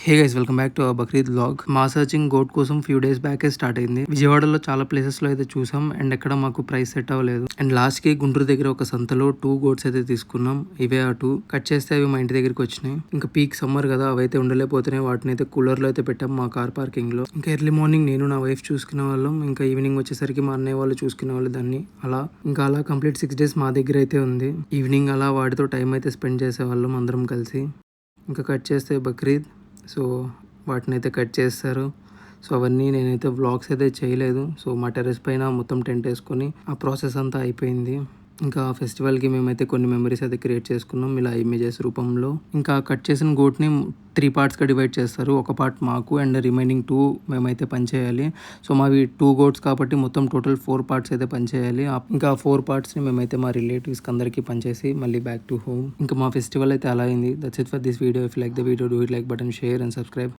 Hey guys, welcome back to Bakrid vlog. మా searching goat కోసం few days బ్యాకే start అయింది. విజయవాడలో చాలా ప్లేసెస్ లో అయితే చూసాం అండ్ ఎక్కడ మాకు ప్రైస్ సెట్ అవ్వలేదు. అండ్ లాస్ట్ కి గుంటూరు దగ్గర ఒక సంతలో 2 గోట్స్ అయితే తీసుకున్నాం. ఇవే ఆ 2 కట్ చేస్తే అవి మా ఇంటి దగ్గరికి వచ్చినాయి. ఇంకా పీక్ సమ్మర్ కదా, అవైతే ఉండలేకపోతున్నాయి. వాటిని అయితే కూలర్ లో అయితే పెట్టాం మా కార్ పార్కింగ్ లో. ఇంకా ఎర్లీ మార్నింగ్ నేను నా వైఫ్ చూసుకునే వాళ్ళం. ఇంకా ఈవినింగ్ వచ్చేసరికి మా అన్నయ్య వాళ్ళు చూసుకునే వాళ్ళు దాన్ని. అలా కంప్లీట్ 6 days మా దగ్గర అయితే ఉంది. ఈవినింగ్ అలా వాటితో టైం అయితే స్పెండ్ చేసేవాళ్ళం అందరం కలిసి. ఇంకా కట్ చేస్తే బక్రీద్, సో వాటిని అయితే కట్ చేస్తారు. సో అవన్నీ నేనైతే వ్లాగ్స్ అయితే చేయలేదు. సో మా టెర్రస్ పైన మొత్తం టెంట్ వేసుకొని ఆ ప్రాసెస్ అంతా అయిపోయింది. ఇంకా ఫెస్టివల్కి మేమైతే కొన్ని మెమరీస్ అయితే క్రియేట్ చేసుకున్నాం ఇలా ఇమేజెస్ రూపంలో. ఇంకా కట్ చేసిన గోట్ని 3 పార్ట్స్గా డివైడ్ చేస్తారు. ఒక పార్ట్ మాకు అండ్ రిమైనింగ్ 2 మేమైతే పనిచేయాలి. సో మావి 2 గోట్స్ కాబట్టి మొత్తం టోటల్ 4 పార్ట్స్ అయితే పనిచేయాలి. ఇంకా 4 పార్ట్స్ని మేమైతే మా రిలేటివ్స్కి అందరికీ పనిచేసి మళ్ళీ బ్యాక్ టు హోమ్. ఇంకా మా ఫెస్టివల్ అయితే అలా అయింది. That's it for this video. If like the video, do it like button, share and subscribe.